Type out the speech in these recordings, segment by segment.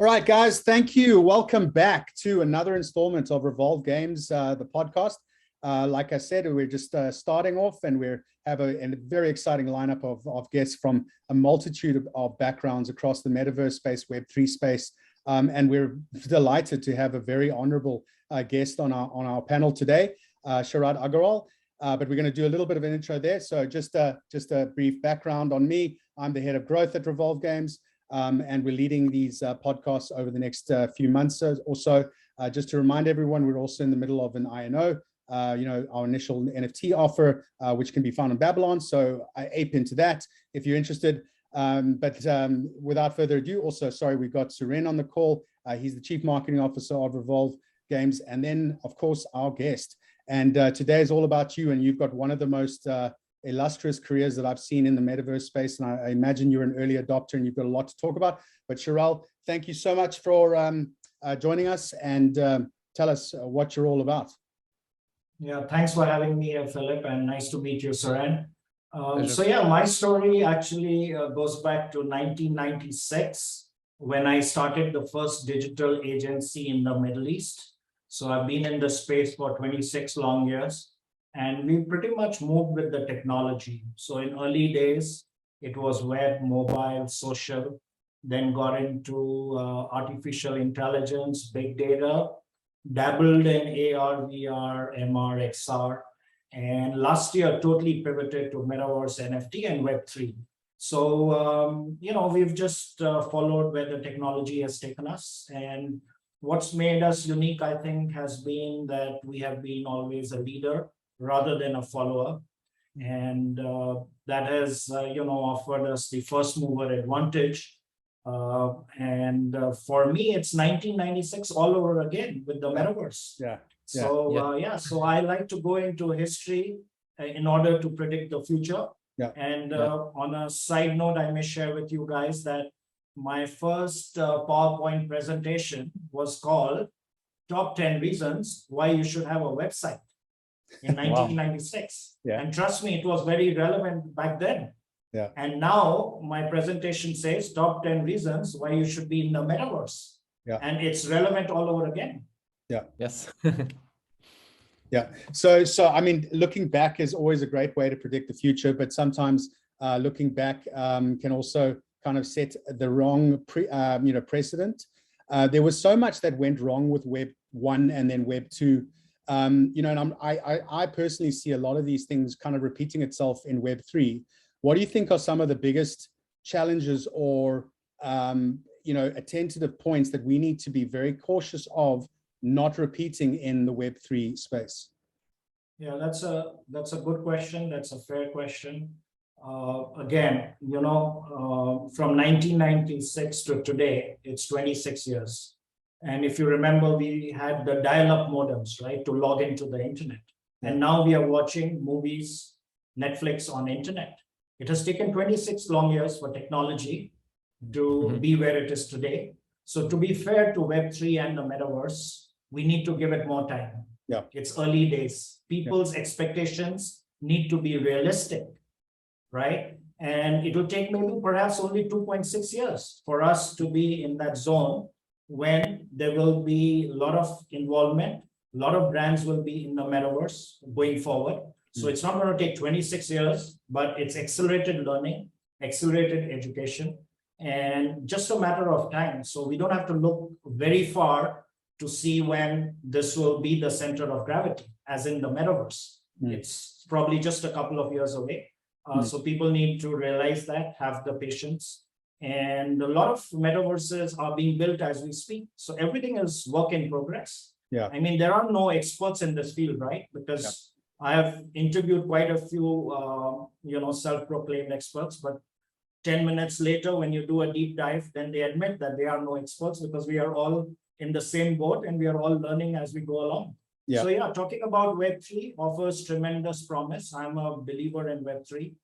All right, guys, thank you. Welcome back to another installment of Revolve Games, the podcast. Like I said, we're just starting off, and we have a very exciting lineup of guests from a multitude of backgrounds across the metaverse space, Web3 space. And we're delighted to have a very honorable guest on our panel today, Sharad Agarwal. But we're going to do a little bit of an intro there. So just a brief background on me. I'm the head of growth at Revolve Games. And we're leading these podcasts over the next few months or so. Just to remind everyone, we're also in the middle of an INO, our initial NFT offer, which can be found on Babylon. So I ape into that if you're interested. But without further ado, also, sorry, we've got Suren on the call. He's the Chief Marketing Officer of Revolve Games. And then, of course, our guest. And today is all about you. And you've got one of the most illustrious careers that I've seen in the metaverse space. And I imagine you're an early adopter and you've got a lot to talk about. But Sharad, thank you so much for joining us, and tell us what you're all about. Yeah, thanks for having me, Philip, and nice to meet you, Suren. So yeah, my story actually goes back to 1996 when I started the first digital agency in the Middle East. So I've been in the space for 26 long years. And we pretty much moved with the technology. So in early days, it was web, mobile, social, then got into artificial intelligence, big data, dabbled in AR, VR, MR, XR, and last year totally pivoted to Metaverse, NFT, and Web3. So, we've just followed where the technology has taken us. And what's made us unique, I think, has been that we have been always a leader rather than a follower. And that has, offered us the first mover advantage. And for me, it's 1996 all over again with the metaverse. So I like to go into history in order to predict the future. And on a side note, I may share with you guys that my first PowerPoint presentation was called Top 10 Reasons Why You Should Have a Website in 1996. And trust me, it was very relevant back then. And now my presentation says top 10 reasons why you should be in the metaverse. And it's relevant all over again. Yes. So I mean, looking back is always a great way to predict the future, but sometimes looking back can also kind of set the wrong precedent. There was so much that went wrong with Web 1 and then Web 2. And I personally see a lot of these things kind of repeating itself in Web 3. What do you think are some of the biggest challenges or, attentive points that we need to be very cautious of not repeating in the Web 3 space? Yeah, that's a good question. That's a fair question. Again, from 1996 to today, it's 26 years. And if you remember, we had the dial-up modems, right, to log into the internet. And now we are watching movies, Netflix on internet. It has taken 26 long years for technology to be where it is today. So to be fair to Web3 and the metaverse, we need to give it more time. It's early days. People's expectations need to be realistic, right? And it will take maybe perhaps only 2.6 years for us to be in that zone when there will be a lot of involvement, a lot of brands will be in the metaverse going forward. So it's not going to take 26 years, but it's accelerated learning, accelerated education, and just a matter of time. So we don't have to look very far to see when this will be the center of gravity, as in the metaverse. It's probably just a couple of years away. So people need to realize that, have the patience. And a lot of metaverses are being built as we speak. So everything is work in progress. I mean, there are no experts in this field, right? Because I have interviewed quite a few, self-proclaimed experts, but 10 minutes later, when you do a deep dive, then they admit that they are no experts because we are all in the same boat and we are all learning as we go along. So talking about Web3 offers tremendous promise. I'm a believer in Web3.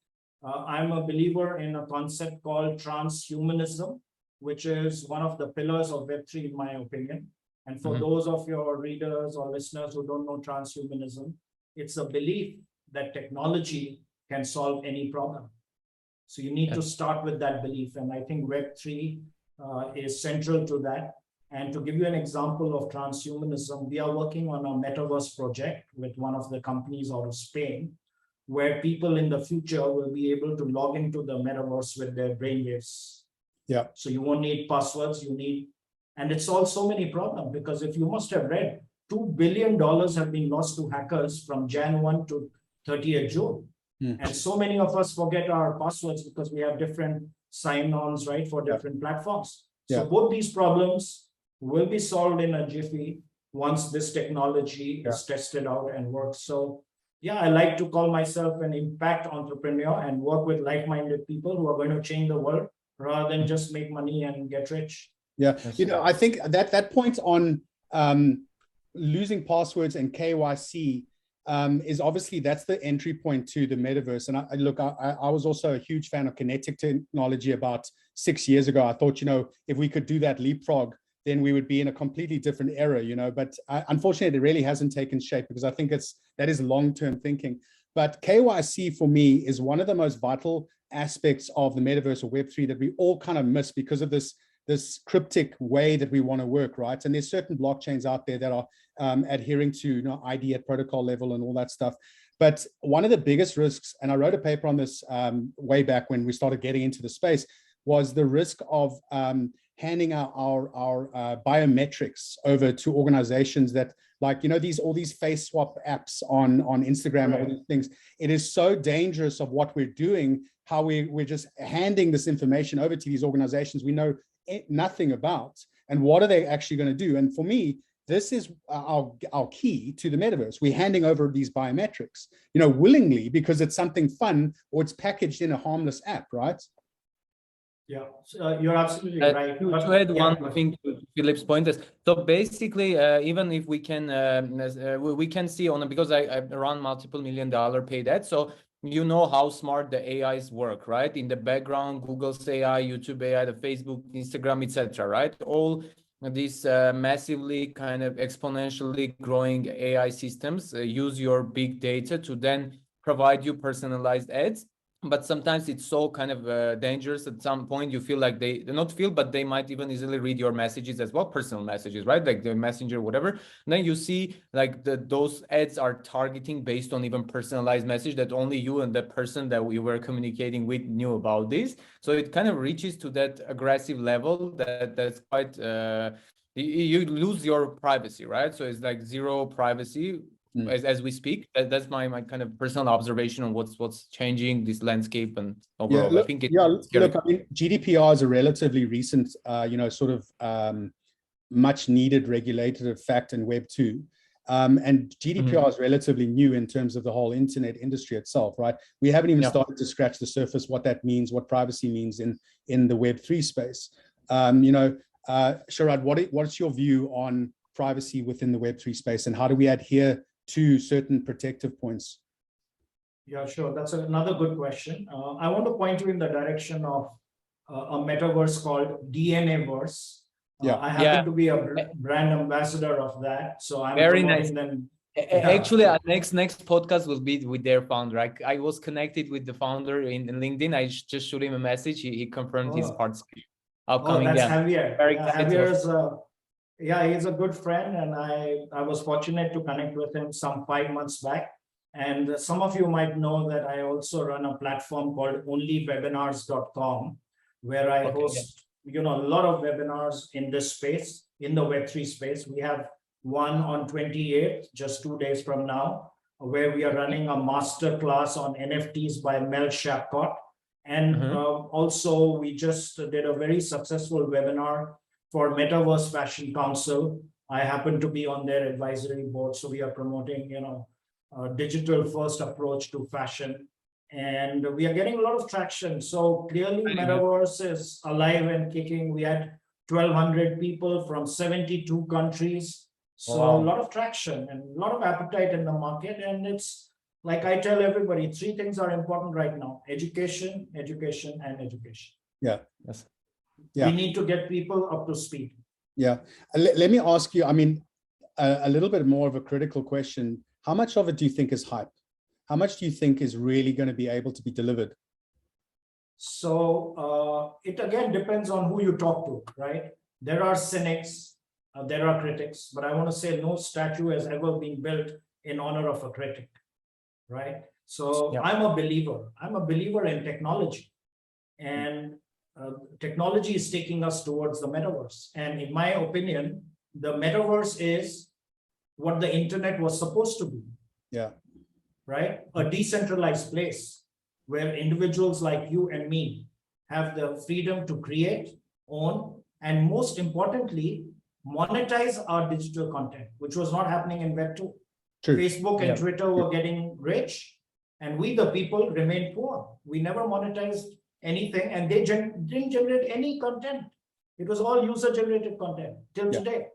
I'm a believer in a concept called transhumanism, which is one of the pillars of Web3, in my opinion. And for those of your readers or listeners who don't know transhumanism, it's a belief that technology can solve any problem. So you need to start with that belief. And I think Web3 is central to that. And to give you an example of transhumanism, we are working on a metaverse project with one of the companies out of Spain, where people in the future will be able to log into the metaverse with their brainwaves. Yeah. So you won't need passwords, and it solves so many problems, because if you must have read, $2 billion have been lost to hackers from Jan 1 to 30th June. And so many of us forget our passwords because we have different sign-ons, right, for different platforms. So both these problems will be solved in a jiffy once this technology is tested out and works. So yeah, I like to call myself an impact entrepreneur and work with like-minded people who are going to change the world rather than just make money and get rich. Yeah, you know, I think that point on losing passwords and KYC is obviously, that's the entry point to the metaverse. And I was also a huge fan of kinetic technology about 6 years ago. I thought, you know, if we could do that leapfrog, then we would be in a completely different era, you know, but unfortunately, it really hasn't taken shape, because I think that is long-term thinking. But KYC for me is one of the most vital aspects of the metaverse or Web3 that we all kind of miss because of this cryptic way that we want to work, right? And there's certain blockchains out there that are adhering to, you know, ID at protocol level and all that stuff. But one of the biggest risks, and I wrote a paper on this way back when we started getting into the space, was the risk of handing out our biometrics over to organizations that, like, you know, all these face swap apps on Instagram, all these things. It is so dangerous of what we're doing, how we're just handing this information over to these organizations we know nothing about, and what are they actually going to do. And for me, this is our key to the metaverse. We're handing over these biometrics, you know, willingly, because it's something fun or it's packaged in a harmless app, right? Yeah, you're absolutely right. To add one thing to Philip's point is, so basically, even if we can see on, because I run multiple $1 million paid ads, so you know how smart the AIs work, right? In the background, Google's AI, YouTube AI, the Facebook, Instagram, etc., right? All these massively kind of exponentially growing AI systems use your big data to then provide you personalized ads. But sometimes it's so kind of dangerous. At some point, you feel like they not feel, but they might even easily read your messages as well, personal messages, right? Like the messenger, whatever. And then you see like those ads are targeting based on even personalized message that only you and the person that we were communicating with knew about this. So it kind of reaches to that aggressive level that's quite, you lose your privacy, right? So it's like zero privacy. As we speak. That's my kind of personal observation on what's changing this landscape and overall. Look, I think look, I mean, GDPR is a relatively recent, you know, sort of much needed regulated fact in Web 2. And GDPR is relatively new in terms of the whole internet industry itself, right? We haven't even started to scratch the surface what that means, what privacy means in the Web 3 space. You know, Sharad, what's your view on privacy within the Web 3 space, and how do we adhere to certain protective points? Yeah, sure. That's another good question. I want to point you in the direction of a metaverse called DNAverse. I happen to be a brand ambassador of that, so I'm very promoting nice. them. Actually, our next podcast will be with their founder. I was connected with the founder in LinkedIn. I just shoot him a message. He confirmed his participation. Upcoming. That's Javier. Javier is he's a good friend, and I was fortunate to connect with him some 5 months back. And some of you might know that I also run a platform called onlywebinars.com, where I host you know, a lot of webinars in this space, in the Web3 space. We have one on 28th, just 2 days from now, where we are running a master class on NFTs by Mel Shapcott. And also, we just did a very successful webinar for Metaverse Fashion Council. I happen to be on their advisory board, so we are promoting, you know, a digital first approach to fashion, and we are getting a lot of traction. So clearly, Metaverse is alive and kicking. We had 1,200 people from 72 countries. So a lot of traction and a lot of appetite in the market. And it's like I tell everybody, 3 things are important right now: education, education, and education. Yeah. Yes. Yeah. We need to get people up to speed. Yeah. Let me ask you, I mean, a little bit more of a critical question. How much of it do you think is hype? How much do you think is really going to be able to be delivered? So it again depends on who you talk to, right? There are cynics, there are critics, but I want to say no statue has ever been built in honor of a critic, right? So Yeah. I'm a believer. I'm a believer in technology, and technology is taking us towards the metaverse. And in my opinion, the metaverse is what the internet was supposed to be. Yeah. Right? A decentralized place where individuals like you and me have the freedom to create, own, and most importantly, monetize our digital content, which was not happening in Web2. True. Facebook and Yeah. Twitter were getting rich, and we, the people, remained poor. We never monetized anything, and they didn't generate any content. It was all user-generated content till today.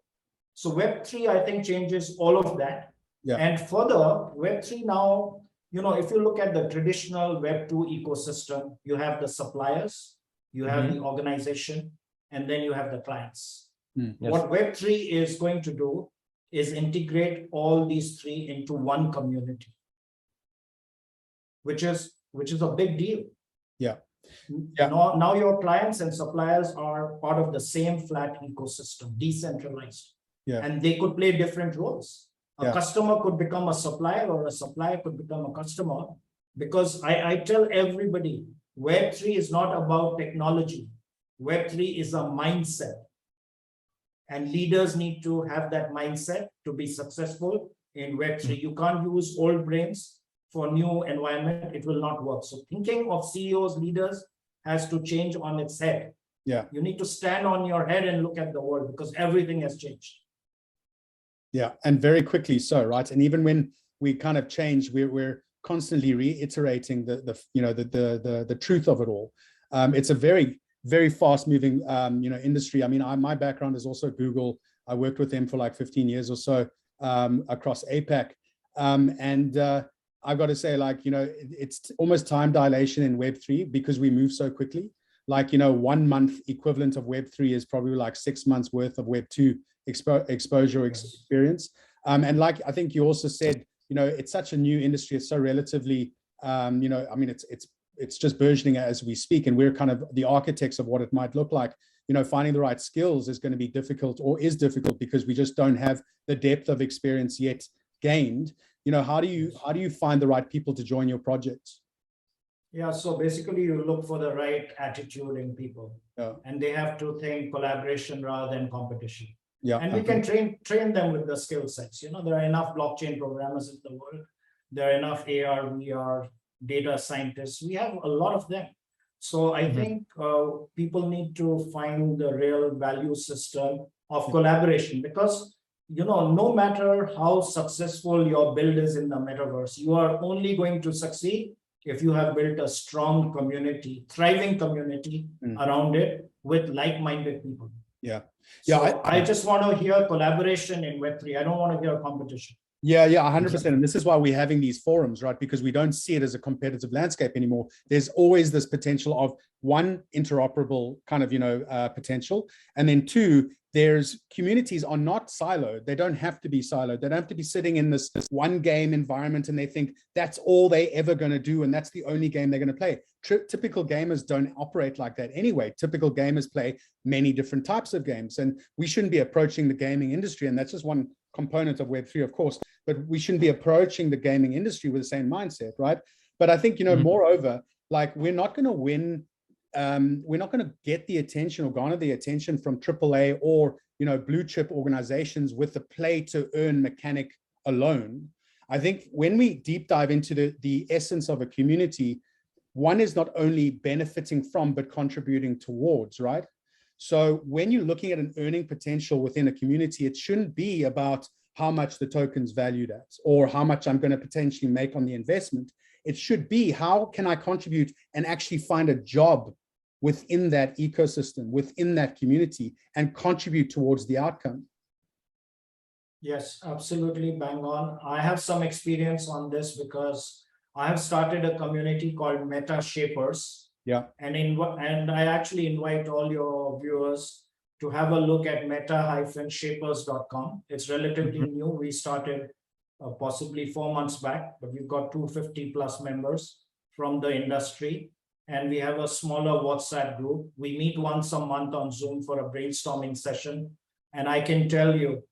So Web3, I think, changes all of that. Yeah. And further, Web3 now, if you look at the traditional Web2 ecosystem, you have the suppliers, you have the organization, and then you have the clients. Yes. What Web3 is going to do is integrate all these three into one community, which is a big deal. Yeah. Now your clients and suppliers are part of the same flat ecosystem, decentralized. Yeah. And they could play different roles. A Yeah. customer could become a supplier, or a supplier could become a customer. Because I tell everybody, Web3 is not about technology. Web3 is a mindset. And leaders need to have that mindset to be successful in Web3. You can't use old brains for new environment. It will not work. So thinking of CEOs, leaders has to change on its head. Yeah. You need to stand on your head and look at the world, because everything has changed. Yeah, and very quickly so, right? And even when we kind of change, we're constantly reiterating the truth of it all. It's a very, very fast-moving industry. I mean, my background is also Google. I worked with them for like 15 years or so across APAC, and I've got to say, it's almost time dilation in Web3 because we move so quickly. 1 month equivalent of Web3 is probably like 6 months worth of Web2 exposure experience. And like I think you also said, it's such a new industry. It's so relatively, I mean, it's just burgeoning as we speak, and we're kind of the architects of what it might look like. Finding the right skills is going to be difficult, or is difficult, because we just don't have the depth of experience yet gained. How do you find the right people to join your projects? Yeah, so basically you look for the right attitude in people, and they have to think collaboration rather than competition. Yeah, and we can train them with the skill sets. There are enough blockchain programmers in the world. There are enough AR, VR, data scientists. We have a lot of them. So I think people need to find the real value system of collaboration, because no matter how successful your build is in the metaverse, you are only going to succeed if you have built a strong community, thriving community around it with like-minded people. Yeah. Yeah. So I just want to hear collaboration in Web3. I don't want to hear competition. Yeah, 100%. And this is why we're having these forums, right? Because we don't see it as a competitive landscape anymore. There's always this potential of, one, interoperable kind of, potential. And then two, there's communities are not siloed. They don't have to be siloed. They don't have to be sitting in this one game environment and they think that's all they ever going to do. And that's the only game they're going to play. Typical gamers don't operate like that anyway. Typical gamers play many different types of games, and we shouldn't be approaching the gaming industry. And that's just one component of Web3, of course, but we shouldn't be approaching the gaming industry with the same mindset, right? But I think, moreover, we're not going to win. We're not going to get the attention or garner the attention from AAA or, blue chip organizations with the play to earn mechanic alone. I think when we deep dive into the essence of a community, one is not only benefiting from, but contributing towards, right? So when you're looking at an earning potential within a community, it shouldn't be about how much the token's valued at or how much I'm going to potentially make on the investment. It should be, how can I contribute and actually find a job within that ecosystem, within that community, and contribute towards the outcome. Yes, absolutely, bang on. I have some experience on this because I have started a community called Meta Shapers. Yeah. And I actually invite all your viewers to have a look at meta-shapers.com. It's relatively new. We started possibly 4 months back, but we've got 250 plus members from the industry. and we have a smaller WhatsApp group. We meet once a month on Zoom for a brainstorming session. And I can tell you,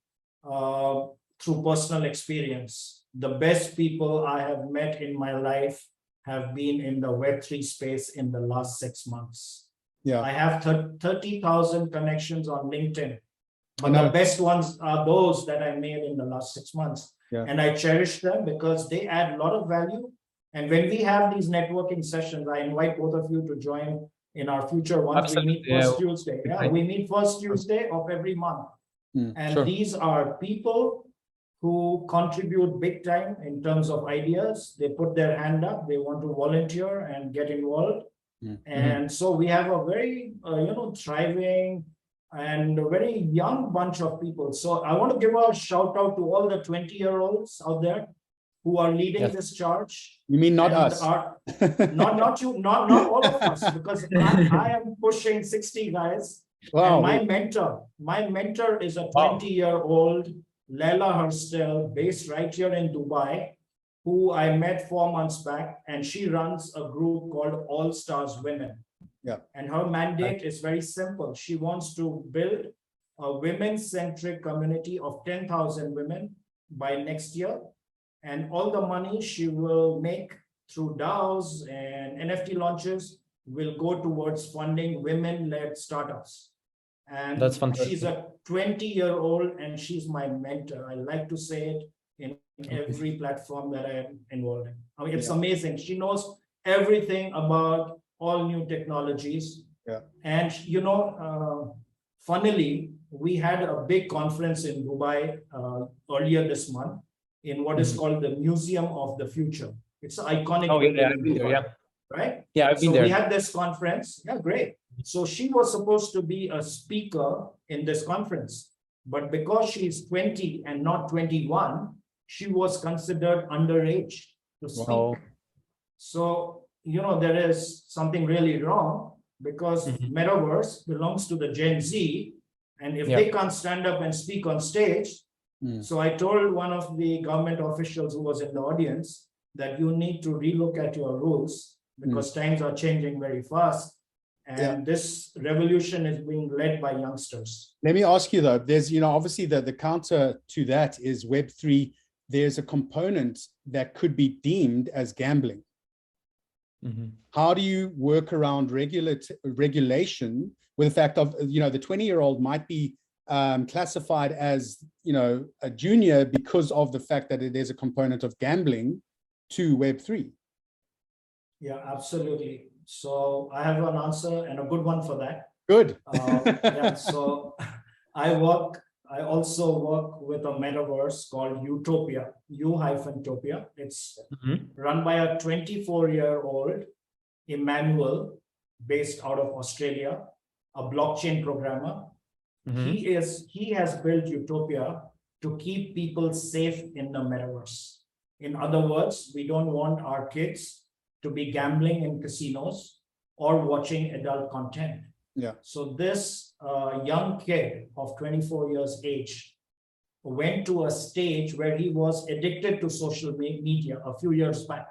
through personal experience, the best people I have met in my life have been in the Web3 space in the last 6 months. Yeah. I have 30,000 connections on LinkedIn, but the best ones are those that I made in the last 6 months. Yeah. And I cherish them because they add a lot of value. And when we have these networking sessions, I invite both of you to join in our future ones. Absolutely. We meet first Tuesday. Yeah, we meet first Tuesday of every month. And sure. these are people who contribute big time in terms of ideas. They put their hand up, they want to volunteer and get involved. And so we have a very, thriving and a very young bunch of people. So I want to give a shout out to all the 20-year-olds out there who are leading this charge. You mean not us? Not you, not all of us, because I am pushing 60 guys. Wow. And my mentor is a 20-year-old Leila Herstel, based right here in Dubai, who I met 4 months back, and she runs a group called All Stars Women. Yeah. And her mandate is very simple. She wants to build a women-centric community of 10,000 women by next year. And all the money she will make through DAOs and NFT launches will go towards funding women-led startups. And that's fantastic. She's a 20-year-old and she's my mentor. I like to say it in every platform that I am involved in. I mean, it's amazing. She knows everything about all new technologies. Yeah. And, funnily, we had a big conference in Dubai earlier this month in what is called the Museum of the Future. It's an iconic building in Dubai, right? Yeah, I've been there. We had this conference. Yeah, great. So she was supposed to be a speaker in this conference, but because she's 20 and not 21, she was considered underage to speak. Wow. So, there is something really wrong because Metaverse belongs to the Gen Z, and if they can't stand up and speak on stage, so I told one of the government officials who was in the audience that you need to relook at your rules because times are changing very fast. And this revolution is being led by youngsters. Let me ask you though, there's, obviously the counter to that is Web3. There's a component that could be deemed as gambling. How do you work around regulation with the fact of, the 20-year-old might be classified as, a junior because of the fact that there's a component of gambling to Web3? Yeah, absolutely. So I have an answer and a good one for that. Good. So I also work with a metaverse called Utopia, U-Topia. It's run by a 24-year-old Emmanuel based out of Australia, a blockchain programmer. He has built Utopia to keep people safe in the metaverse. In other words, we don't want our kids to be gambling in casinos or watching adult content. Yeah. So this young kid of 24 years age went to a stage where he was addicted to social media a few years back,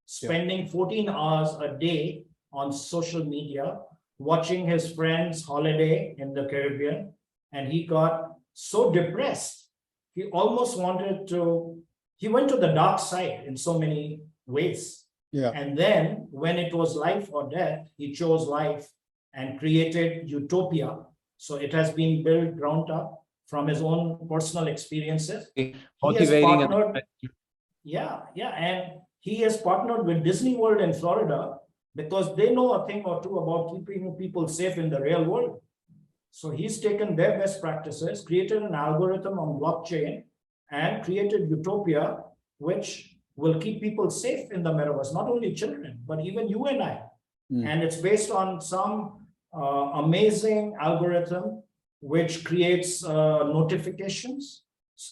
spending 14 hours a day on social media, watching his friends holiday in the Caribbean. And he got so depressed. He almost he went to the dark side in so many ways. Yeah. And then when it was life or death, he chose life and created Utopia. So it has been built ground up from his own personal experiences. Motivating. And he has partnered with Disney World in Florida because they know a thing or two about keeping people safe in the real world. So he's taken their best practices, created an algorithm on blockchain, and created Utopia, which will keep people safe in the metaverse, not only children, but even you and I. And it's based on some amazing algorithm which creates notifications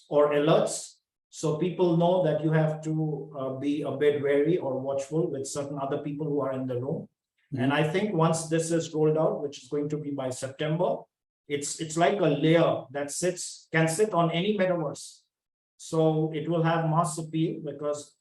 or alerts. So people know that you have to be a bit wary or watchful with certain other people who are in the room. And I think once this is rolled out, which is going to be by September, it's like a layer that can sit on any metaverse. So it will have mass appeal because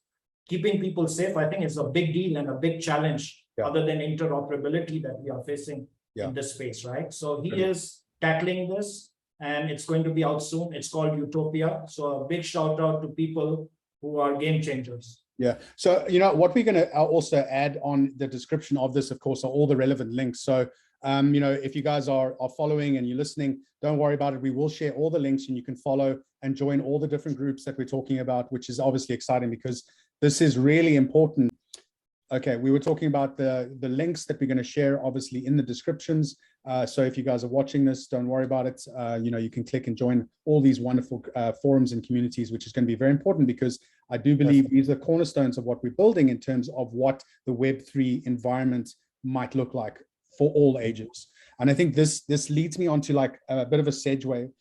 keeping people safe, I think, is a big deal and a big challenge other than interoperability that we are facing in this space, right? So he is tackling this, and it's going to be out soon. It's called Utopia. So a big shout out to people who are game changers. Yeah. So, what we're going to also add on the description of this, of course, are all the relevant links. So, if you guys are following and you're listening, don't worry about it. We will share all the links, and you can follow and join all the different groups that we're talking about, which is obviously exciting because this is really important. Okay, we were talking about the links that we're going to share, obviously, in the descriptions. So if you guys are watching this, don't worry about it. You can click and join all these wonderful forums and communities, which is going to be very important because I do believe these are cornerstones of what we're building in terms of what the Web3 environment might look like for all ages. And I think this leads me on to like a bit of a segue.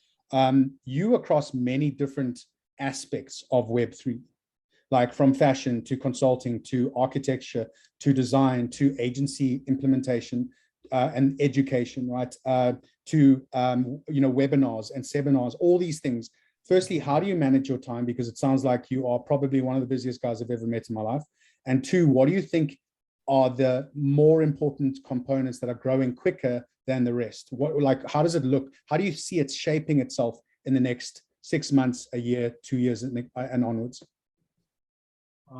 You across many different aspects of Web3, like from fashion to consulting to architecture to design to agency implementation and education, right? To webinars and seminars, all these things. Firstly, how do you manage your time? Because it sounds like you are probably one of the busiest guys I've ever met in my life. And two, what do you think are the more important components that are growing quicker than the rest? How does it look? How do you see it shaping itself in the next 6 months, a year, 2 years, and onwards?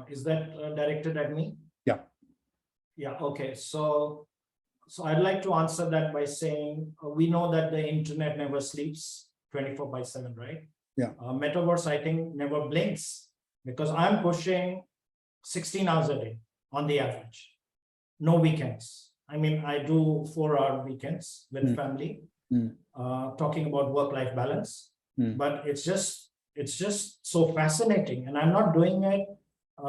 Is that directed at me? Yeah. Yeah. Okay. So I'd like to answer that by saying we know that the internet never sleeps 24/7, right? Yeah. Metaverse, I think, never blinks because I'm pushing 16 hours a day on the average. No weekends. I mean, I do 4-hour weekends with family, talking about work-life balance. But it's just so fascinating, and I'm not doing it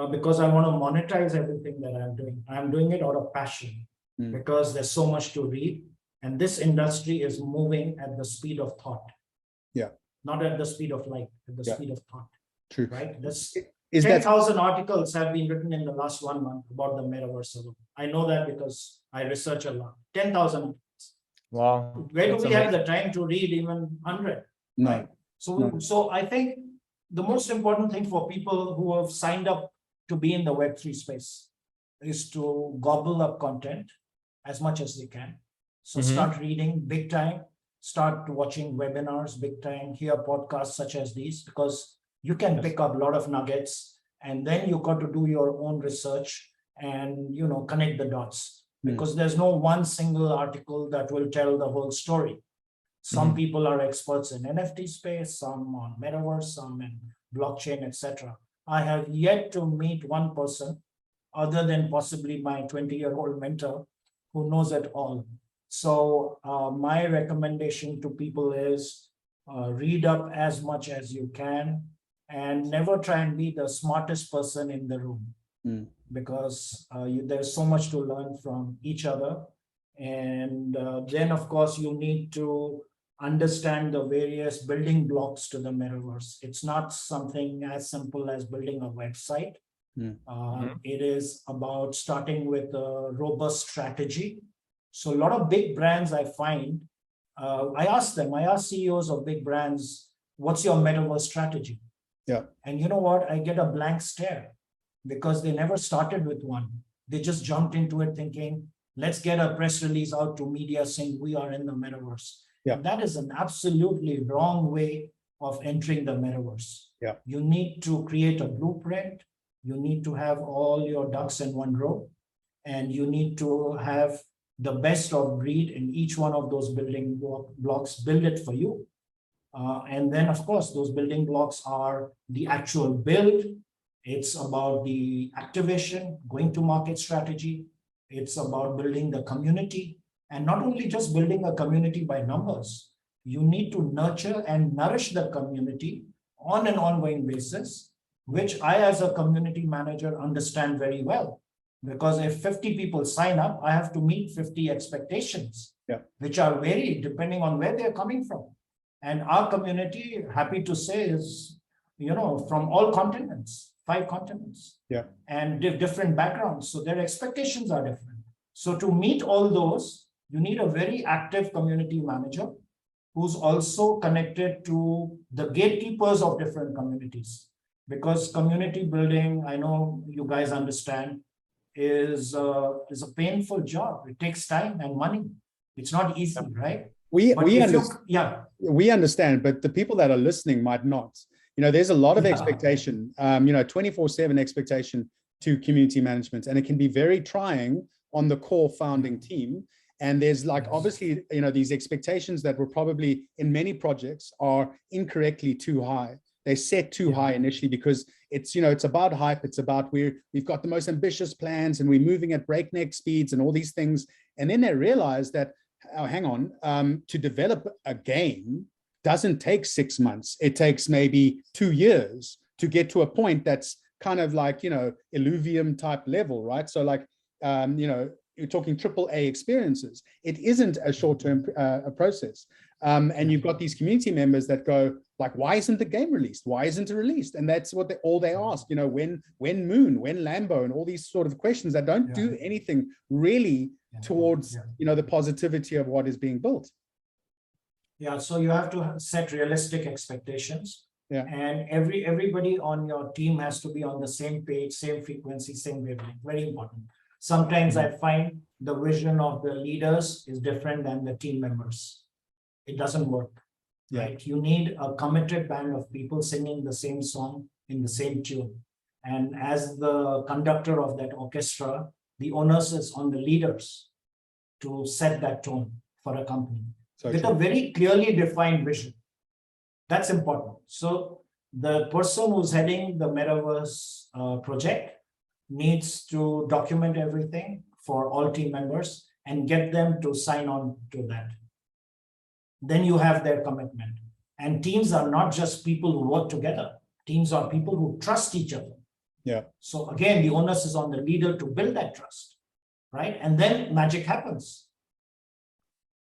because I want to monetize everything that I'm doing. I'm doing it out of passion because there's so much to read, and this industry is moving at the speed of thought. Yeah. Not at the speed of light, at the speed of thought. True. Right. This 10,000 articles have been written in the last 1 month about the metaverse alone. I know that because I research a lot. 10,000. Wow. Where do we have the time to read even 100? No. Right? So I think the most important thing for people who have signed up to be in the Web3 space is to gobble up content as much as they can. So start reading big time, start watching webinars big time, hear podcasts such as these, because you can pick up a lot of nuggets, and then you got to do your own research and connect the dots, because there's no one single article that will tell the whole story. Some people are experts in NFT space, some on metaverse, some in blockchain, etc. I have yet to meet one person other than possibly my 20-year-old mentor who knows it all. So my recommendation to people is read up as much as you can, and never try and be the smartest person in the room, because there's so much to learn from each other. And then, of course, you need to understand the various building blocks to the metaverse. It's not something as simple as building a website. It is about starting with a robust strategy. So a lot of big brands I find, I ask CEOs of big brands, what's your metaverse strategy? Yeah. And you know what? I get a blank stare because they never started with one. They just jumped into it thinking, let's get a press release out to media saying we are in the metaverse. Yeah. And that is an absolutely wrong way of entering the metaverse. Yeah. You need to create a blueprint. You need to have all your ducks in one row, and you need to have the best of breed in each one of those building blocks, build it for you. And then, of course, those building blocks are the actual build. It's about the activation, going to market strategy. It's about building the community, and not only just building a community by numbers. You need to nurture and nourish the community on an ongoing basis, which I, as a community manager, understand very well. Because if 50 people sign up, I have to meet 50 expectations, which are varied depending on where they're coming from. And our community, happy to say, is from all continents, 5 continents, and different backgrounds. So their expectations are different. So to meet all those, you need a very active community manager who's also connected to the gatekeepers of different communities. Because community building, I know you guys understand, is a painful job. It takes time and money. It's not easy, right? We understand. We understand, but the people that are listening might not. There's a lot of expectation, 24/7 expectation to community management, and it can be very trying on the core founding team. And there's obviously, these expectations that were probably in many projects are incorrectly too high. They set too high initially because it's about hype. It's about we've got the most ambitious plans and we're moving at breakneck speeds and all these things. And then they realize that, oh, hang on, to develop a game doesn't take 6 months. It takes maybe 2 years to get to a point that's kind of like, Illuvium type level, right? So you're talking AAA experiences. It isn't a short-term process. And you've got these community members that go like, why isn't the game released? Why isn't it released? And that's what all they ask, when Moon, when Lambo, and all these sort of questions that don't do anything really towards, the positivity of what is being built. Yeah, so you have to set realistic expectations. Yeah. And everybody on your team has to be on the same page, same frequency, same wavelength. Very important. Sometimes I find the vision of the leaders is different than the team members. It doesn't work, right? You need a committed band of people singing the same song in the same tune. And as the conductor of that orchestra, the onus is on the leaders to set that tone for a company with a very clearly defined vision. That's important. So the person who's heading the Metaverse project needs to document everything for all team members and get them to sign on to that. Then you have their commitment. And teams are not just people who work together. Teams are people who trust each other. Yeah. So again, the onus is on the leader to build that trust, right? And then magic happens.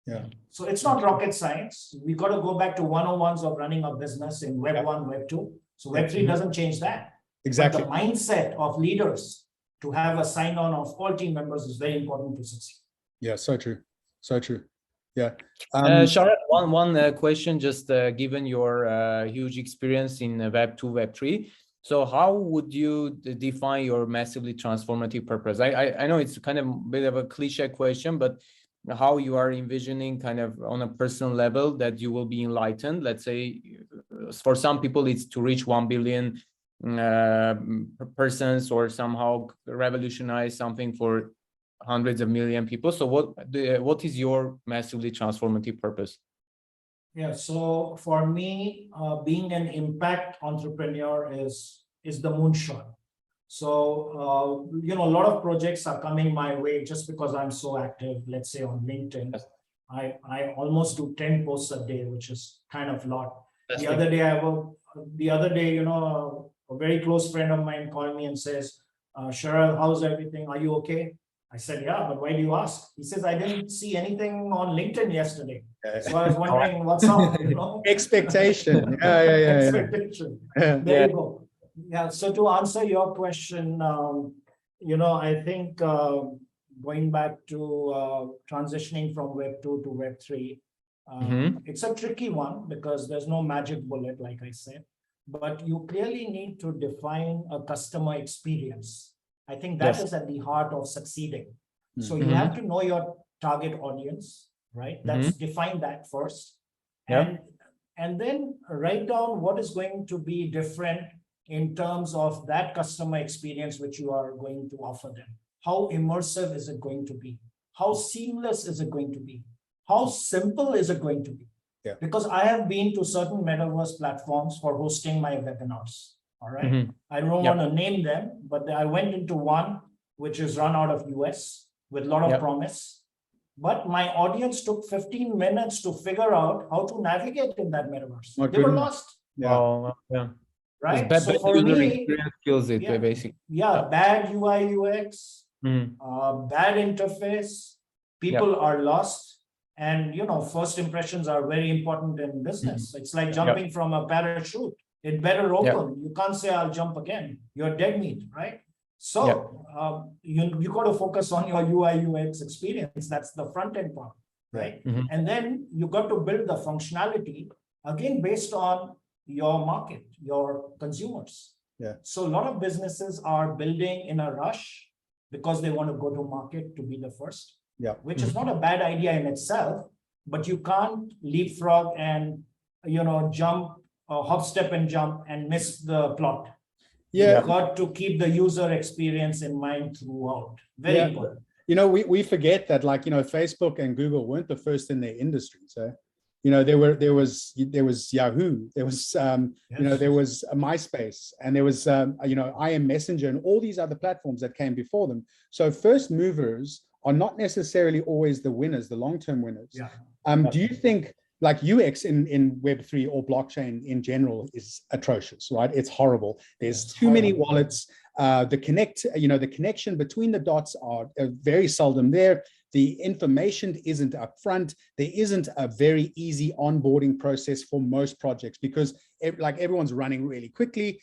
Yeah. So it's not rocket science. We got to go back to 101s of running a business in Web 1, Web 2. So Web 3 doesn't change that. Exactly. But the mindset of leaders to have a sign-on of all team members is very important to succeed. Yeah, so true. So true. Yeah. Sharad, one question, just given your huge experience in Web 2, Web 3. So how would you define your massively transformative purpose? I know it's kind of a bit of a cliche question, but how you are envisioning kind of on a personal level that you will be enlightened. Let's say for some people, it's to reach 1 billion persons or somehow revolutionize something for hundreds of million people. So what is your massively transformative purpose? Yeah, so for me, being an impact entrepreneur is the moonshot. So, a lot of projects are coming my way just because I'm so active, let's say on LinkedIn. I almost do 10 posts a day, which is kind of a lot. The other day, a very close friend of mine called me and says, Sharad, how's everything? Are you okay? I said, yeah, but why do you ask? He says, I didn't see anything on LinkedIn yesterday. So I was wondering what's up, Expectation. Expectation. There you go. Yeah, so to answer your question, I think going back to transitioning from Web 2 to Web 3, it's a tricky one because there's no magic bullet, like I said, but you clearly need to define a customer experience. I think that is at the heart of succeeding. So you have to know your target audience, right? That's define that first. And then write down what is going to be different in terms of that customer experience which you are going to offer them. How immersive is it going to be? How seamless is it going to be? How simple is it going to be? Yeah. Because I have been to certain metaverse platforms for hosting my webinars. All right. I don't want to name them, but I went into one which is run out of US with a lot of promise. But my audience took 15 minutes to figure out how to navigate in that metaverse. They were lost. Right. Bad, so bad for user me, experience kills it, basically. Bad UI UX, bad interface. People are lost. And, first impressions are very important in business. It's like jumping from a parachute. It better open. You can't say, I'll jump again. You're dead meat, right? So you got to focus on your UI UX experience. That's the front end part, right? And then you got to build the functionality, again, based on your market, your consumers. So a lot of businesses are building in a rush because they want to go to market to be the first. Yeah. Which is not a bad idea in itself, but you can't leapfrog and, jump, hop, step and jump and miss the plot. Yeah. You've got to keep the user experience in mind throughout. Very important. We forget that, Facebook and Google weren't the first in their industry. So, there was Yahoo, there was, there was a MySpace, and there was, IM Messenger and all these other platforms that came before them. So first movers are not necessarily always the winners, the long-term winners. Yeah. Do you think UX in Web3 or blockchain in general is atrocious, right? It's horrible. There's too many wallets. The connection between the dots are very seldom there. The information isn't upfront. There isn't a very easy onboarding process for most projects because everyone's running really quickly.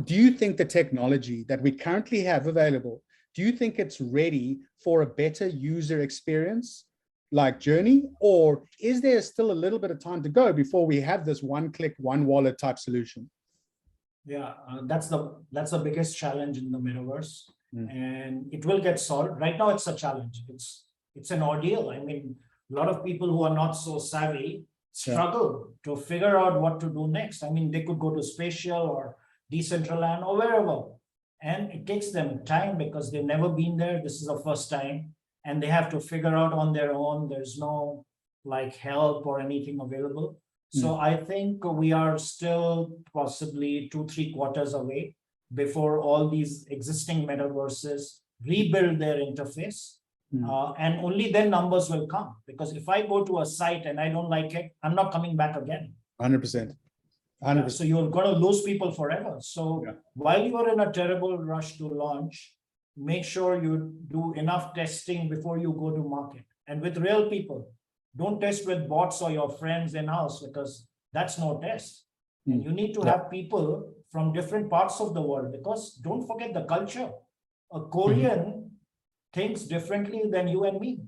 Do you think the technology that we currently have available, do you think it's ready for a better user experience journey, or is there still a little bit of time to go before we have this one click, one wallet type solution? Yeah, that's the biggest challenge in the metaverse, and it will get solved. Right now, it's a challenge. It's an ordeal. I mean, a lot of people who are not so savvy struggle to figure out what to do next. I mean, they could go to Spatial or Decentraland or wherever, and it takes them time because they've never been there. This is the first time, and they have to figure out on their own. There's no help or anything available. So I think we are still possibly 2-3 quarters away before all these existing metaverses rebuild their interface. And only then numbers will come. Because if I go to a site and I don't like it, I'm not coming back again. 100%. 100%. So you're going to lose people forever. So while you are in a terrible rush to launch, make sure you do enough testing before you go to market. And with real people. Don't test with bots or your friends in-house because that's no test. And you need to have people from different parts of the world because don't forget the culture. A Korean thinks differently than you and me.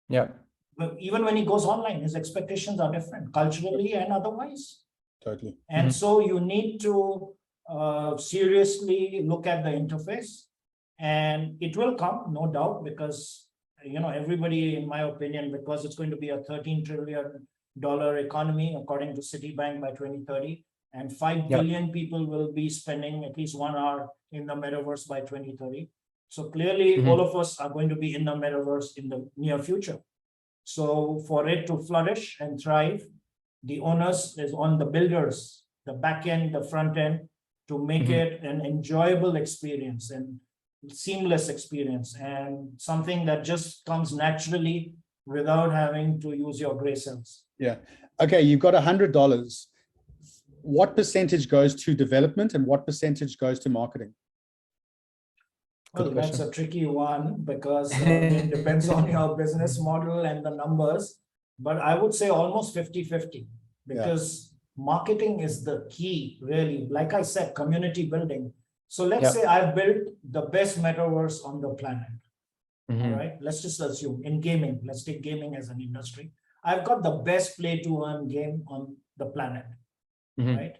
Yeah. But even when he goes online, his expectations are different culturally and otherwise. Totally. And so you need to seriously look at the interface, and it will come, no doubt, because everybody, in my opinion, because it's going to be a $13 trillion economy, according to Citibank by 2030, and 5 billion people will be spending at least 1 hour in the metaverse by 2030. So clearly, all of us are going to be in the metaverse in the near future. So for it to flourish and thrive, the onus is on the builders, the back end, the front end, to make it an enjoyable experience and seamless experience and something that just comes naturally without having to use your gray cells. Yeah. Okay, you've got $100. What percentage goes to development and what percentage goes to marketing? Well, that's a tricky one because it depends on your business model and the numbers. But I would say almost 50-50 because marketing is the key, really. Like I said, community building. So let's say I've built the best metaverse on the planet. All right. Let's just assume in gaming, let's take gaming as an industry. I've got the best play to earn game on the planet. Right.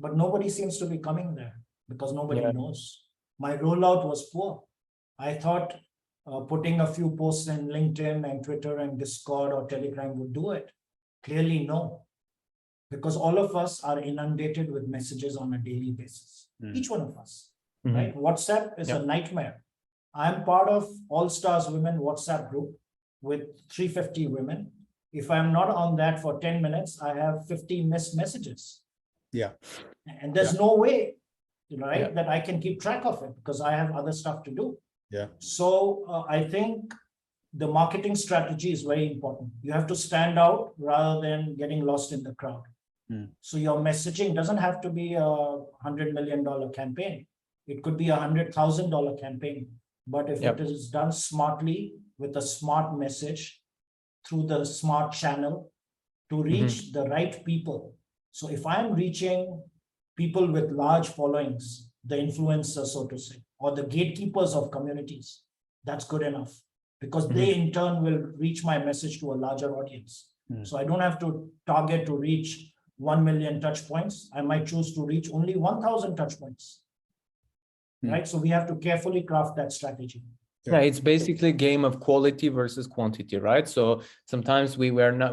But nobody seems to be coming there because nobody knows. My rollout was poor. I thought putting a few posts in LinkedIn and Twitter and Discord or Telegram would do it. Clearly, no. Because all of us are inundated with messages on a daily basis. Each one of us, right? WhatsApp is a nightmare. I'm part of All Stars Women WhatsApp group with 350 women. If I'm not on that for 10 minutes, I have 50 missed messages. Yeah. And there's no way, right, that I can keep track of it because I have other stuff to do. Yeah. So I think the marketing strategy is very important. You have to stand out rather than getting lost in the crowd. So your messaging doesn't have to be a $100 million campaign. It could be a $100,000 campaign. But if it is done smartly with a smart message through the smart channel to reach the right people. So if I'm reaching people with large followings, the influencers, so to say, or the gatekeepers of communities, that's good enough because they in turn will reach my message to a larger audience. So I don't have to target to reach 1 million touch points. I might choose to reach only 1,000 touch points. right? So we have to carefully craft that strategy. Yeah, it's basically a game of quality versus quantity, right? So sometimes we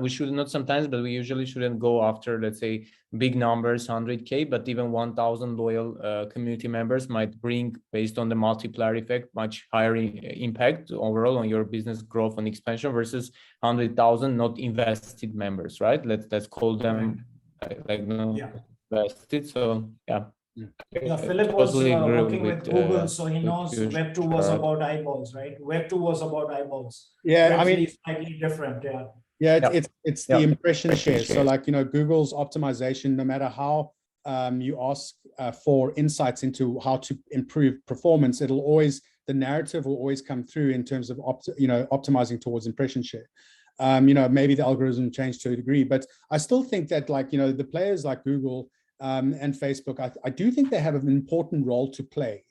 should not sometimes, but we usually shouldn't go after, let's say, big numbers, 100K, but even 1,000 loyal community members might bring, based on the multiplier effect, much higher impact overall on your business growth and expansion versus 100,000 not invested members, right? Let's call them invested. So yeah. Yeah, Philip was working with Google, so he knows you, Web 2 was about eyeballs, right? Web 2 was about eyeballs. Yeah, Web 3 is slightly different, yeah. Yeah, it's the impression share. So like, Google's optimization, no matter how you ask for insights into how to improve performance, the narrative will always come through in terms of optimizing towards impression share. Maybe the algorithm changed to a degree, but I still think that the players like Google and Facebook, I do think they have an important role to play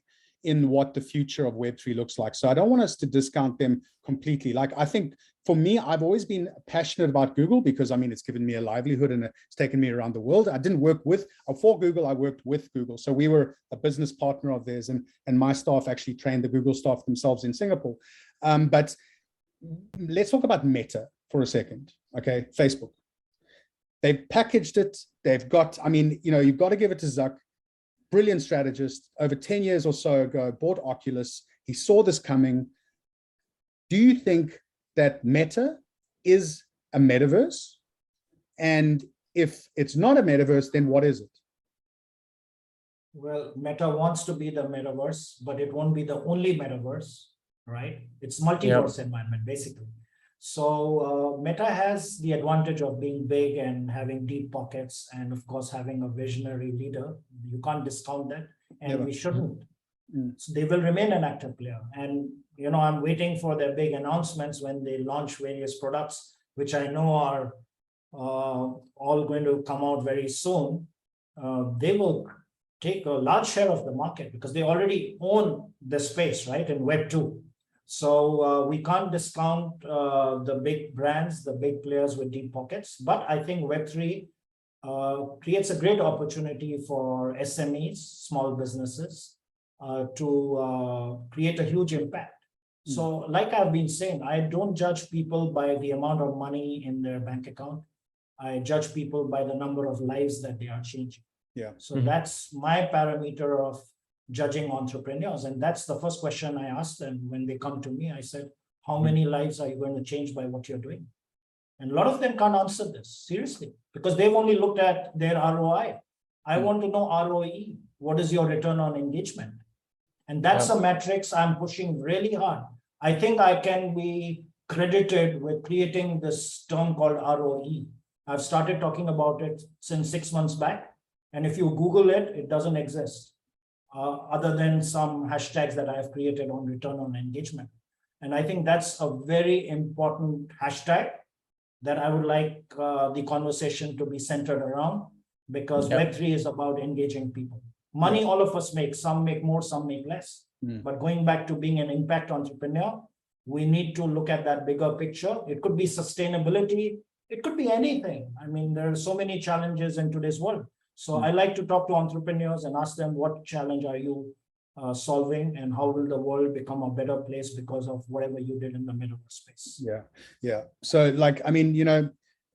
in what the future of Web3 looks like. So I don't want us to discount them completely. Like, I think for me, I've always been passionate about Google because it's given me a livelihood and it's taken me around the world. I didn't work for Google, I worked with Google. So we were a business partner of theirs, and my staff actually trained the Google staff themselves in Singapore. But let's talk about Meta for a second, okay? Facebook. They've packaged it. They've got, you've got to give it to Zuck, brilliant strategist, over 10 years or so ago, bought Oculus. He saw this coming. Do you think that Meta is a metaverse? And if it's not a metaverse, then what is it? Well, Meta wants to be the metaverse, but it won't be the only metaverse, right? It's multiverse environment, basically. So Meta has the advantage of being big and having deep pockets, and of course having a visionary leader. You can't discount that, and we shouldn't. So they will remain an active player. And I'm waiting for their big announcements when they launch various products, which I know are all going to come out very soon. They will take a large share of the market because they already own the space, right, in Web 2. So we can't discount the big brands, the big players with deep pockets. But I think Web3 creates a great opportunity for SMEs, small businesses, to create a huge impact. So like I've been saying, I don't judge people by the amount of money in their bank account. I judge people by the number of lives that they are changing. Yeah. So that's my parameter of judging entrepreneurs. And that's the first question I asked them when they come to me. I said, how many lives are you going to change by what you're doing? And a lot of them can't answer this, seriously, because they've only looked at their ROI. I want to know ROE. What is your return on engagement? And that's a metrics I'm pushing really hard. I think I can be credited with creating this term called ROE. I've started talking about it since 6 months back. And if you Google it, it doesn't exist. Other than some hashtags that I have created on return on engagement. And I think that's a very important hashtag that I would like the conversation to be centered around, because Web3 is about engaging people. Money, all of us make, some make more, some make less. But going back to being an impact entrepreneur, we need to look at that bigger picture. It could be sustainability. It could be anything. There are so many challenges in today's world. So I like to talk to entrepreneurs and ask them, what challenge are you solving, and how will the world become a better place because of whatever you did in the metaverse space? Yeah. So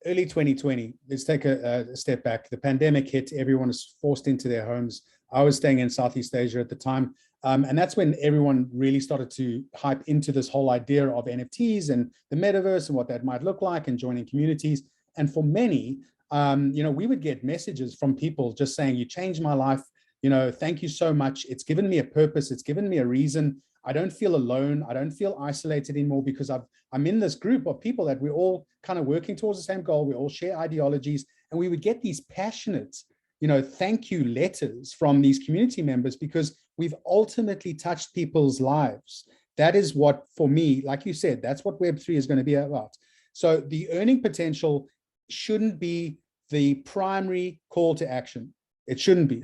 early 2020, let's take a step back. The pandemic hit, everyone was forced into their homes. I was staying in Southeast Asia at the time. And that's when everyone really started to hype into this whole idea of NFTs and the metaverse and what that might look like, and joining communities. And for many, we would get messages from people just saying, you changed my life. Thank you so much. It's given me a purpose. It's given me a reason. I don't feel alone. I don't feel isolated anymore because I'm in this group of people that we're all kind of working towards the same goal. We all share ideologies, and we would get these passionate, thank you letters from these community members because we've ultimately touched people's lives. That is what, for me, like you said, that's what Web3 is going to be about. So the earning potential shouldn't be the primary call to action. It shouldn't be.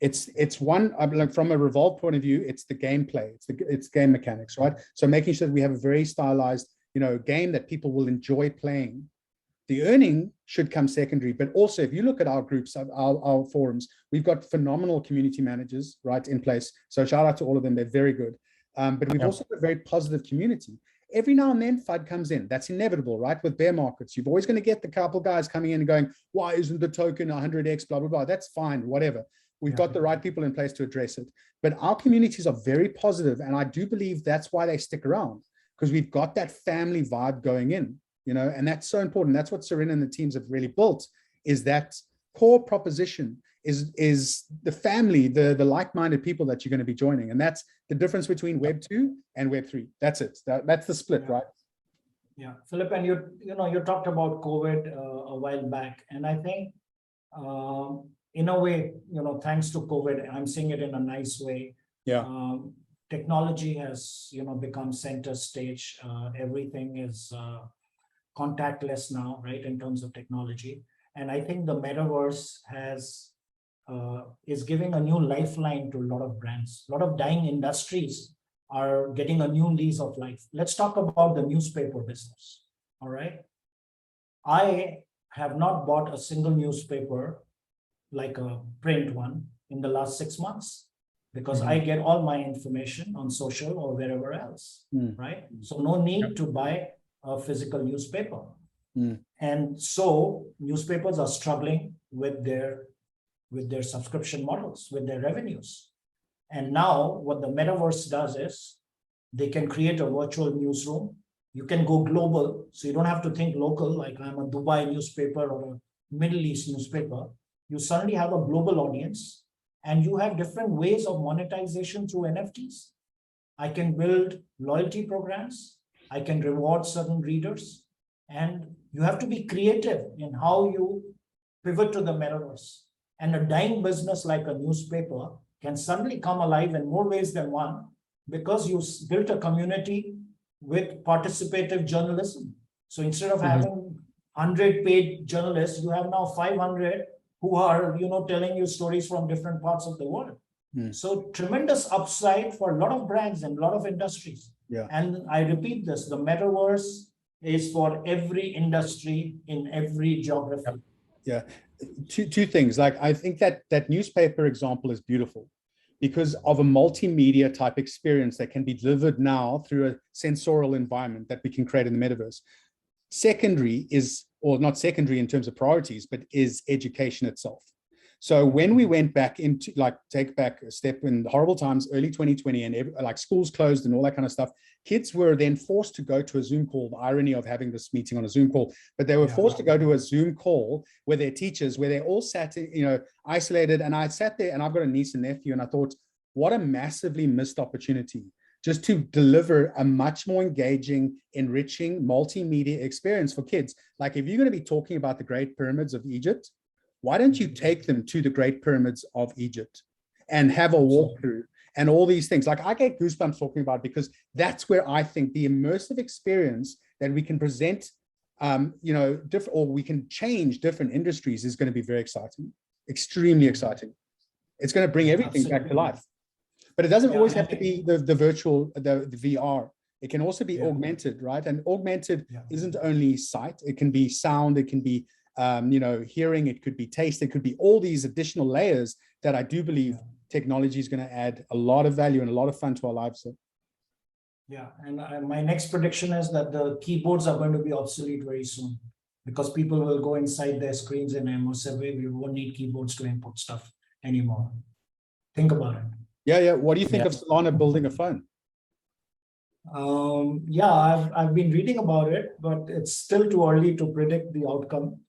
It's one, like from a Revolve point of view, it's the gameplay, it's game mechanics, right? So making sure that we have a very stylized, game that people will enjoy playing. The earning should come secondary, but also if you look at our groups, our forums, we've got phenomenal community managers right in place. So shout out to all of them, they're very good. But we've also got a very positive community. Every now and then FUD comes in. That's inevitable, right? With bear markets, you've always going to get the couple guys coming in and going, why isn't the token 100x, blah, blah, blah. That's fine, whatever. We've got the right people in place to address it. But our communities are very positive, and I do believe that's why they stick around, because we've got that family vibe going in, you know, and that's so important. That's what Suren and the teams have really built, is that core proposition is the family, the like-minded people that you're going to be joining. And that's the difference between Web 2 and Web 3. That's it. That's the split, right? Yeah, Philip, and you talked about COVID a while back, and I think in a way, thanks to COVID, I'm seeing it in a nice way. Yeah. Technology has, become center stage. Everything is contactless now, right, in terms of technology. And I think the metaverse is giving a new lifeline to a lot of brands. A lot of dying industries are getting a new lease of life. Let's talk about the newspaper business. All right. I have not bought a single newspaper, like a print one, in the last 6 months, because I get all my information on social or wherever else, right? So no need to buy a physical newspaper. And so newspapers are struggling with their subscription models, with their revenues. And now what the metaverse does is they can create a virtual newsroom. You can go global, so you don't have to think local, like I'm a Dubai newspaper or a Middle East newspaper. You suddenly have a global audience, and you have different ways of monetization through NFTs. I can build loyalty programs. I can reward certain readers, and you have to be creative in how you pivot to the metaverse. And a dying business like a newspaper can suddenly come alive in more ways than one, because you built a community with participative journalism. So instead of having 100 paid journalists, you have now 500 who are, telling you stories from different parts of the world. So tremendous upside for a lot of brands and a lot of industries. Yeah. And I repeat this, the metaverse is for every industry in every geography. Yeah. Two things. Like, I think that newspaper example is beautiful because of a multimedia type experience that can be delivered now through a sensorial environment that we can create in the metaverse. Secondary is, or not secondary in terms of priorities, but is education itself. So when we went back into, like, take back a step in horrible times, early 2020, and like schools closed and all that kind of stuff, kids were then forced to go to a Zoom call. The irony of having this meeting on a Zoom call, but they were forced to go to a Zoom call with their teachers, where they all sat, isolated. And I sat there, and I've got a niece and nephew, and I thought, what a massively missed opportunity just to deliver a much more engaging, enriching multimedia experience for kids. Like, if you're going to be talking about the Great Pyramids of Egypt, why don't you take them to the Great Pyramids of Egypt and have a walkthrough and all these things? Like, I get goosebumps talking about it, because that's where I think the immersive experience that we can present, or we can change different industries is going to be very exciting, extremely exciting. It's going to bring everything back to life. But it doesn't always have to be the virtual, the VR. It can also be augmented, right? And augmented isn't only sight. It can be sound. It can be hearing. It could be taste. It could be all these additional layers that I do believe technology is going to add a lot of value and a lot of fun to our lives. So. Yeah, and my next prediction is that the keyboards are going to be obsolete very soon, because people will go inside their screens in an immersive way. We won't need keyboards to input stuff anymore. Think about it. Yeah. What do you think of Solana building a phone? I've been reading about it, but it's still too early to predict the outcome.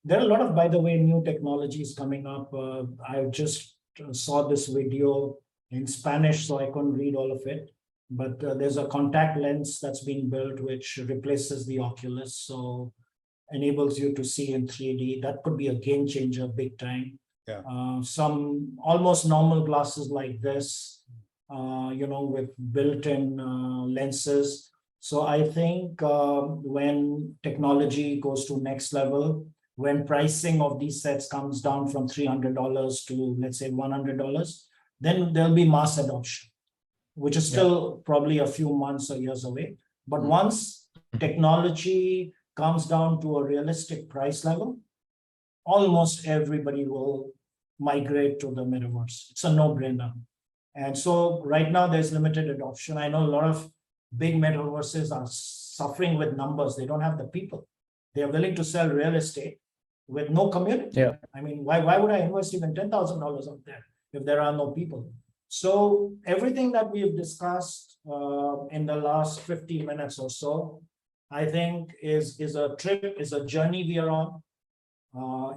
There are a lot of, by the way, new technologies coming up. I just saw this video in Spanish, so I couldn't read all of it. But there's a contact lens that's being built, which replaces the Oculus, so enables you to see in 3D. That could be a game changer, big time. Yeah. Some almost normal glasses like this, with built-in lenses. So I think when technology goes to next level, when pricing of these sets comes down from $300 to, let's say, $100, then there'll be mass adoption, which is still probably a few months or years away. But once technology comes down to a realistic price level, almost everybody will migrate to the metaverse. It's a no-brainer. And so right now there's limited adoption. I know a lot of big metaverses are suffering with numbers. They don't have the people. They are willing to sell real estate with no community. Yeah. I mean, why would I invest even $10,000 out there if there are no people? So everything that we've discussed in the last 50 minutes or so, I think is a journey we are on.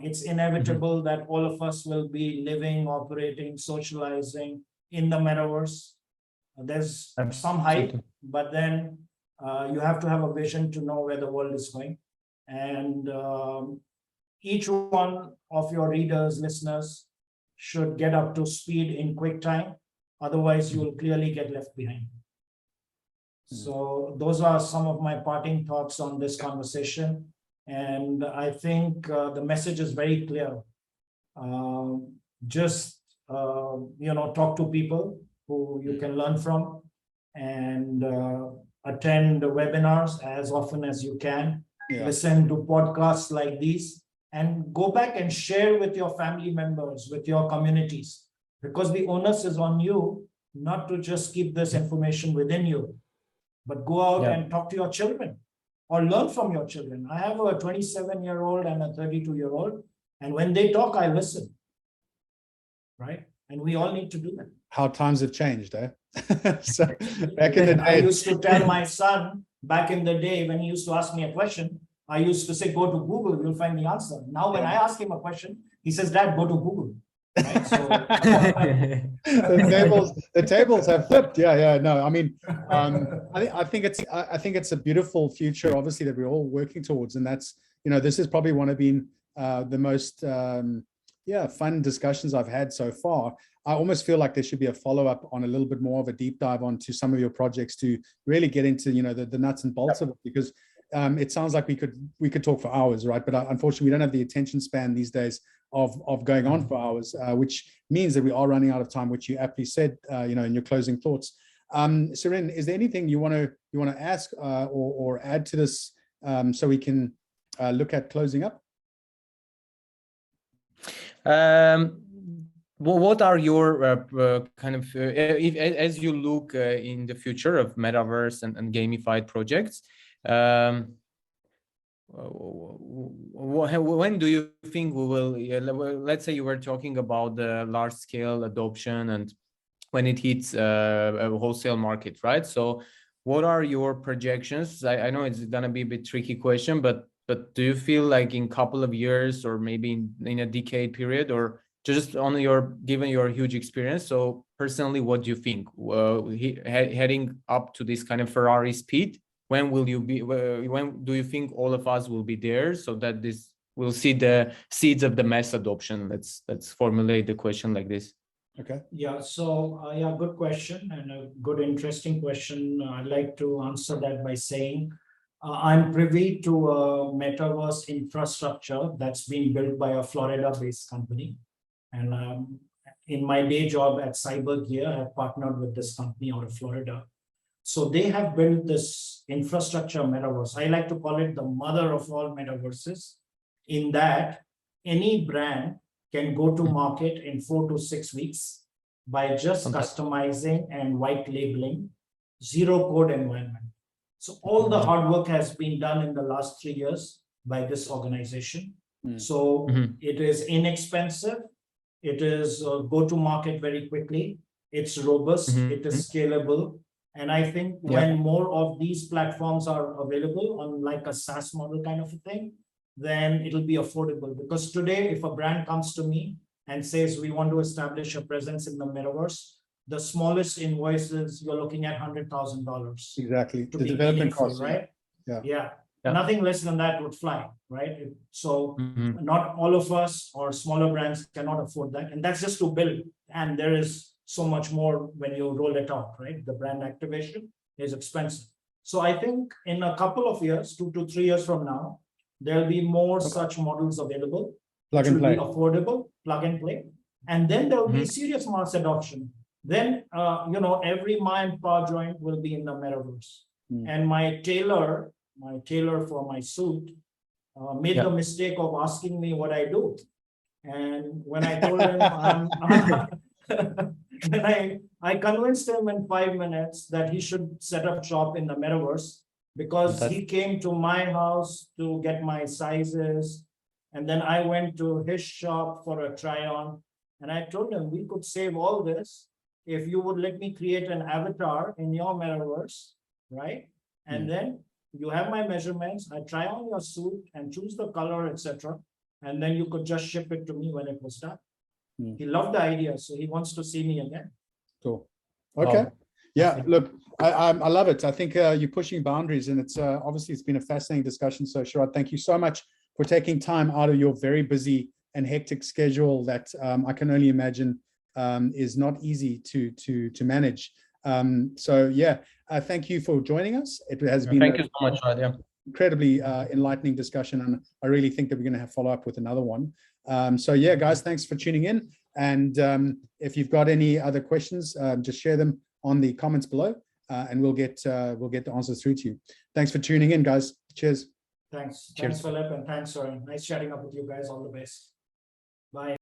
It's inevitable that all of us will be living, operating, socializing in the metaverse. There's some hype, but then you have to have a vision to know where the world is going. And each one of your readers, listeners, should get up to speed in quick time. Otherwise, you will clearly get left behind. So those are some of my parting thoughts on this conversation. And I think the message is very clear. Just, talk to people who you can learn from, and attend the webinars as often as you can. Yeah. Listen to podcasts like these, and go back and share with your family members, with your communities, because the onus is on you not to just keep this information within you, but go out and talk to your children or learn from your children. I have a 27-year-old and a 32-year-old, and when they talk, I listen, right? And we all need to do that. How times have changed, eh? So back in the day, I used to tell my son back in the day when he used to ask me a question, I used to say, go to Google, you'll find the answer. Now, when I ask him a question, he says, Dad, go to Google. Right? So the tables have flipped. Yeah. No, I mean, I think it's a beautiful future, obviously, that we're all working towards, and that's, this is probably one of been the most fun discussions I've had so far. I almost feel like there should be a follow-up on a little bit more of a deep dive onto some of your projects to really get into the nuts and bolts of it, because it sounds like we could talk for hours, right? But unfortunately, we don't have the attention span these days of going on for hours, which means that we are running out of time, which you aptly said, in your closing thoughts. Suren, is there anything you want to ask or add to this, so we can look at closing up? What are your kind of, as you look in the future of metaverse and gamified projects, when do you think we will, let's say you were talking about the large scale adoption and when it hits a wholesale market, right? So what are your projections? I know it's gonna be a bit tricky question, but do you feel like in a couple of years or maybe in a decade period, or just on given your huge experience? So personally, what do you think? Heading up to this kind of Ferrari speed, when do you think all of us will be there so that we'll see the seeds of the mass adoption? Let's formulate the question like this. Okay. Yeah. So good question, and a good, interesting question. I'd like to answer that by saying I'm privy to a metaverse infrastructure that's being built by a Florida-based company. And in my day job at Cyber Gear, I've partnered with this company out of Florida. So they have built this infrastructure metaverse. I like to call it the mother of all metaverses, in that any brand can go to market in 4 to 6 weeks by just customizing and white labeling zero code environment. So all the hard work has been done in the last 3 years by this organization. So it is inexpensive. It is go to market very quickly. It's robust. It is scalable. And I think when more of these platforms are available on like a SaaS model kind of a thing, then it'll be affordable. Because today, if a brand comes to me and says, we want to establish a presence in the metaverse, the smallest invoices, you're looking at $100,000. Exactly. The development cost, right? Yeah. Nothing less than that would fly, right? So not all of us or smaller brands cannot afford that. And that's just to build. And there is so much more when you roll it out, right? The brand activation is expensive. So I think in a couple of years, 2 to 3 years from now, there'll be more such models available. Plug and play. Be affordable, plug and play. And then there'll be serious mass adoption. Then, every mind power joint will be in the metaverse. And my tailor my tailor for my suit, made the mistake of asking me what I do. And when I told him, then I convinced him in 5 minutes that he should set up shop in the metaverse, because he came to my house to get my sizes. And then I went to his shop for a try on. And I told him we could save all this if you would let me create an avatar in your metaverse, right? And then you have my measurements, I try on your suit and choose the color, etc. And then you could just ship it to me when it was done. He loved the idea, so he wants to see me again. Cool. Okay. Yeah, look, I love it. I think you're pushing boundaries, and it's obviously it's been a fascinating discussion. So Sharad, thank you so much for taking time out of your very busy and hectic schedule that I can only imagine is not easy to manage. So yeah, thank you for joining us. It has been thank you so much, Sharad. Yeah. Incredibly enlightening discussion, and I really think that we're going to have follow up with another one. So yeah, guys, thanks for tuning in. And if you've got any other questions, just share them on the comments below, and we'll get the answers through to you. Thanks for tuning in, guys. Cheers. Thanks. Cheers. Thanks, Philip, and thanks, Suren. Nice chatting up with you guys. All the best. Bye.